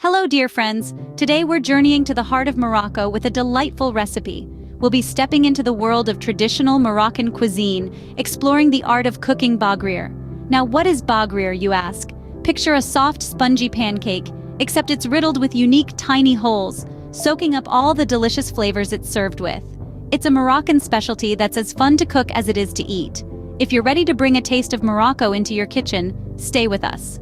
Hello, dear friends. Today we're journeying to the heart of Morocco with a delightful recipe. We'll be stepping into the world of traditional Moroccan cuisine, exploring the art of cooking Baghrir. Now, what is Baghrir, you ask? Picture a soft, spongy pancake, except it's riddled with unique tiny holes, soaking up all the delicious flavors it's served with. It's a Moroccan specialty that's as fun to cook as it is to eat. If you're ready to bring a taste of Morocco into your kitchen, stay with us.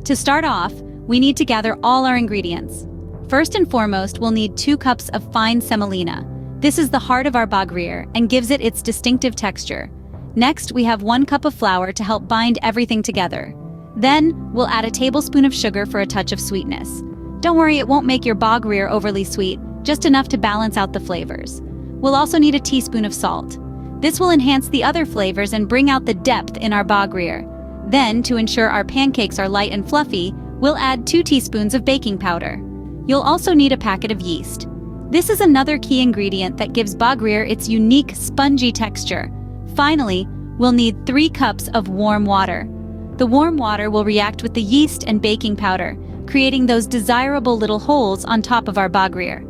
To start off, we need to gather all our ingredients. First and foremost, we'll need 2 cups of fine semolina. This is the heart of our Baghrir and gives it its distinctive texture. Next, we have 1 cup of flour to help bind everything together. Then, we'll add a tablespoon of sugar for a touch of sweetness. Don't worry, it won't make your Baghrir overly sweet, just enough to balance out the flavors. We'll also need a teaspoon of salt. This will enhance the other flavors and bring out the depth in our Baghrir. Then, to ensure our pancakes are light and fluffy, we'll add 2 teaspoons of baking powder. You'll also need a packet of yeast. This is another key ingredient that gives Baghrir its unique spongy texture. Finally, we'll need 3 cups of warm water. The warm water will react with the yeast and baking powder, creating those desirable little holes on top of our Baghrir.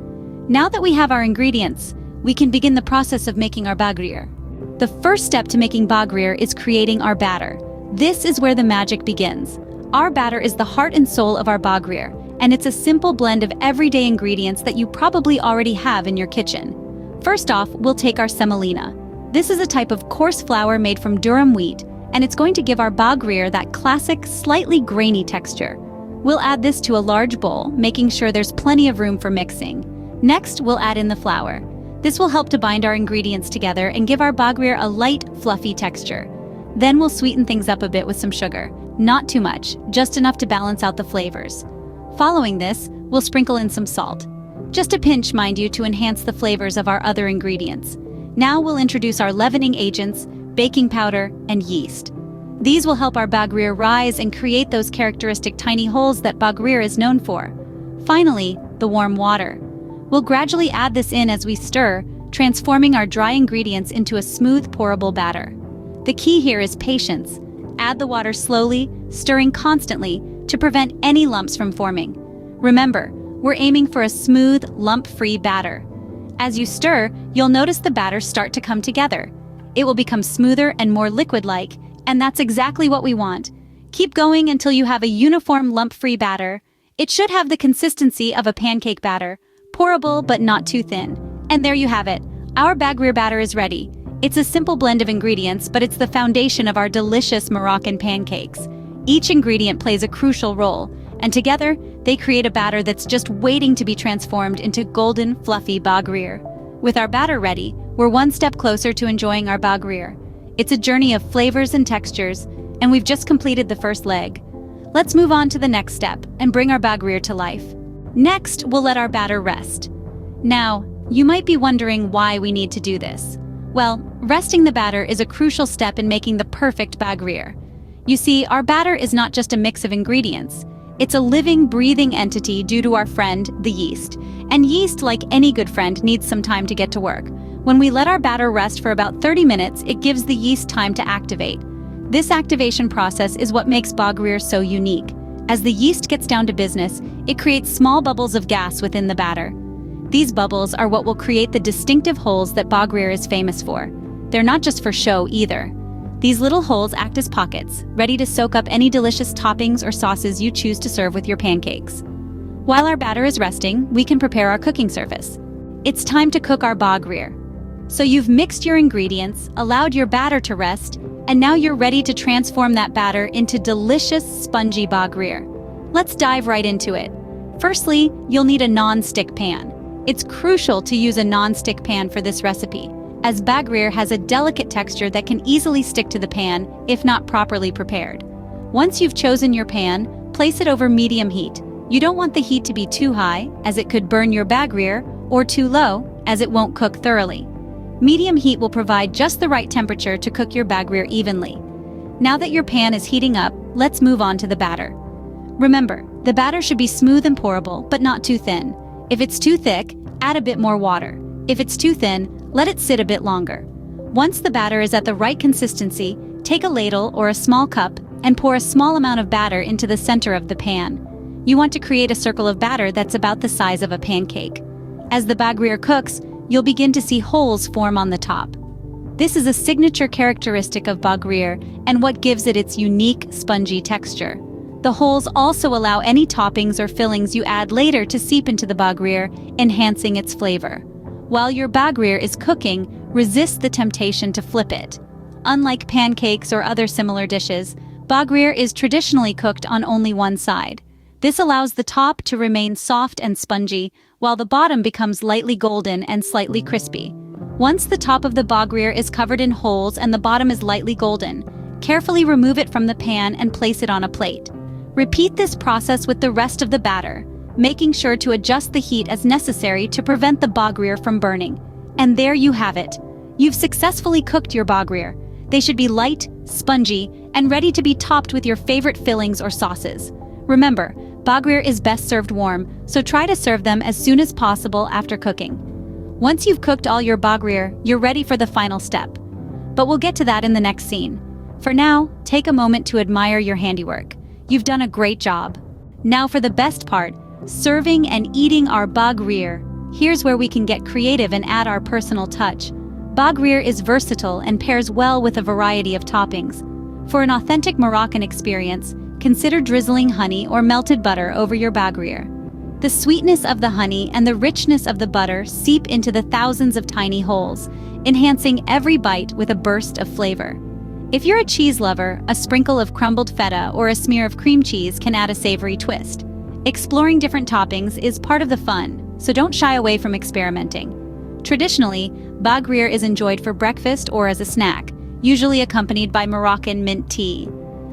Now that we have our ingredients, we can begin the process of making our Baghrir. The first step to making Baghrir is creating our batter. This is where the magic begins. Our batter is the heart and soul of our Baghrir, and it's a simple blend of everyday ingredients that you probably already have in your kitchen. First off, we'll take our semolina. This is a type of coarse flour made from durum wheat, and it's going to give our Baghrir that classic, slightly grainy texture. We'll add this to a large bowl, making sure there's plenty of room for mixing. Next, we'll add in the flour. This will help to bind our ingredients together and give our Baghrir a light, fluffy texture. Then we'll sweeten things up a bit with some sugar. Not too much, just enough to balance out the flavors. Following this, we'll sprinkle in some salt. Just a pinch, mind you, to enhance the flavors of our other ingredients. Now we'll introduce our leavening agents, baking powder, and yeast. These will help our Baghrir rise and create those characteristic tiny holes that Baghrir is known for. Finally, the warm water. We'll gradually add this in as we stir, transforming our dry ingredients into a smooth, pourable batter. The key here is patience. Add the water slowly, stirring constantly to prevent any lumps from forming. Remember, we're aiming for a smooth, lump-free batter. As you stir, you'll notice the batter start to come together. It will become smoother and more liquid-like, and that's exactly what we want. Keep going until you have a uniform lump-free batter. It should have the consistency of a pancake batter, pourable but not too thin. And there you have it. Our Baghrir batter is ready. It's a simple blend of ingredients, but it's the foundation of our delicious Moroccan pancakes. Each ingredient plays a crucial role, and together, they create a batter that's just waiting to be transformed into golden, fluffy Baghrir. With our batter ready, we're one step closer to enjoying our Baghrir. It's a journey of flavors and textures, and we've just completed the first leg. Let's move on to the next step and bring our Baghrir to life. Next, we'll let our batter rest. Now, you might be wondering why we need to do this. Well, resting the batter is a crucial step in making the perfect Baghrir. You see, our batter is not just a mix of ingredients. It's a living, breathing entity due to our friend, the yeast. And yeast, like any good friend, needs some time to get to work. When we let our batter rest for about 30 minutes, it gives the yeast time to activate. This activation process is what makes Baghrir so unique. As the yeast gets down to business, it creates small bubbles of gas within the batter. These bubbles are what will create the distinctive holes that Baghrir is famous for. They're not just for show either. These little holes act as pockets, ready to soak up any delicious toppings or sauces you choose to serve with your pancakes. While our batter is resting, we can prepare our cooking surface. It's time to cook our Baghrir. So you've mixed your ingredients, allowed your batter to rest, and now you're ready to transform that batter into delicious, spongy Baghrir. Let's dive right into it. Firstly, you'll need a non-stick pan. It's crucial to use a non-stick pan for this recipe, as Baghrir has a delicate texture that can easily stick to the pan if not properly prepared. Once you've chosen your pan, place it over medium heat. You don't want the heat to be too high, as it could burn your Baghrir, or too low, as it won't cook thoroughly. Medium heat will provide just the right temperature to cook your Baghrir evenly. Now that your pan is heating up, let's move on to the batter. Remember, the batter should be smooth and pourable, but not too thin. If it's too thick, add a bit more water. If it's too thin, let it sit a bit longer. Once the batter is at the right consistency, take a ladle or a small cup and pour a small amount of batter into the center of the pan. You want to create a circle of batter that's about the size of a pancake. As the Baghrir cooks, you'll begin to see holes form on the top. This is a signature characteristic of Baghrir and what gives it its unique, spongy texture. The holes also allow any toppings or fillings you add later to seep into the Baghrir, enhancing its flavor. While your Baghrir is cooking, resist the temptation to flip it. Unlike pancakes or other similar dishes, Baghrir is traditionally cooked on only one side. This allows the top to remain soft and spongy, while the bottom becomes lightly golden and slightly crispy. Once the top of the Baghrir is covered in holes and the bottom is lightly golden, carefully remove it from the pan and place it on a plate. Repeat this process with the rest of the batter, making sure to adjust the heat as necessary to prevent the Baghrir from burning. And there you have it. You've successfully cooked your Baghrir. They should be light, spongy, and ready to be topped with your favorite fillings or sauces. Remember, Baghrir is best served warm, so try to serve them as soon as possible after cooking. Once you've cooked all your Baghrir, you're ready for the final step. But we'll get to that in the next scene. For now, take a moment to admire your handiwork. You've done a great job. Now for the best part, serving and eating our Baghrir. Here's where we can get creative and add our personal touch. Baghrir is versatile and pairs well with a variety of toppings. For an authentic Moroccan experience, consider drizzling honey or melted butter over your Baghrir. The sweetness of the honey and the richness of the butter seep into the thousands of tiny holes, enhancing every bite with a burst of flavor. If you're a cheese lover, a sprinkle of crumbled feta or a smear of cream cheese can add a savory twist. Exploring different toppings is part of the fun, so don't shy away from experimenting. Traditionally, Baghrir is enjoyed for breakfast or as a snack, usually accompanied by Moroccan mint tea.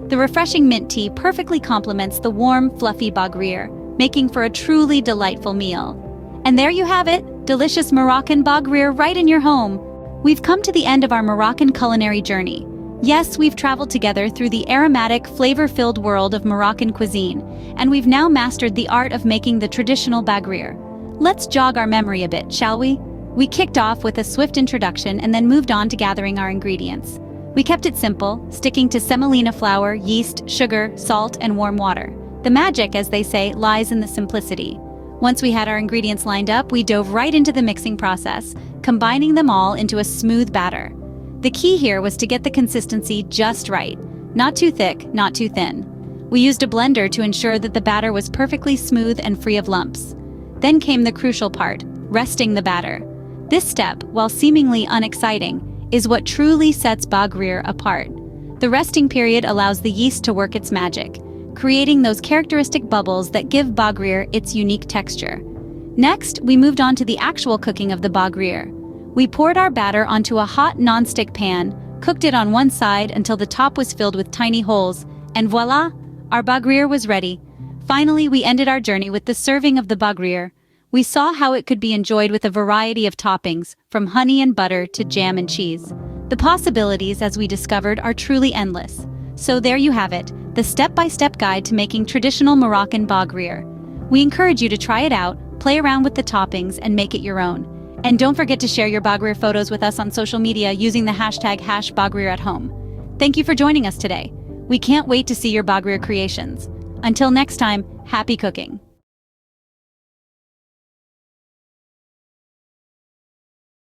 The refreshing mint tea perfectly complements the warm, fluffy Baghrir, making for a truly delightful meal. And there you have it, delicious Moroccan Baghrir right in your home. We've come to the end of our Moroccan culinary journey. Yes, we've traveled together through the aromatic, flavor-filled world of Moroccan cuisine, and we've now mastered the art of making the traditional Baghrir. Let's jog our memory a bit, shall we? We kicked off with a swift introduction and then moved on to gathering our ingredients. We kept it simple, sticking to semolina flour, yeast, sugar, salt, and warm water. The magic, as they say, lies in the simplicity. Once we had our ingredients lined up, we dove right into the mixing process, combining them all into a smooth batter. The key here was to get the consistency just right. Not too thick, not too thin. We used a blender to ensure that the batter was perfectly smooth and free of lumps. Then came the crucial part, resting the batter. This step, while seemingly unexciting, is what truly sets Baghrir apart. The resting period allows the yeast to work its magic, creating those characteristic bubbles that give Baghrir its unique texture. Next, we moved on to the actual cooking of the Baghrir. We poured our batter onto a hot non-stick pan, cooked it on one side until the top was filled with tiny holes, and voila, our Baghrir was ready. Finally, we ended our journey with the serving of the Baghrir. We saw how it could be enjoyed with a variety of toppings, from honey and butter to jam and cheese. The possibilities, as we discovered, are truly endless. So there you have it, the step-by-step guide to making traditional Moroccan Baghrir. We encourage you to try it out, play around with the toppings, and make it your own. And don't forget to share your Baghrir photos with us on social media using the hashtag #BaghrirAtHome. Thank you for joining us today. We can't wait to see your Baghrir creations. Until next time, happy cooking!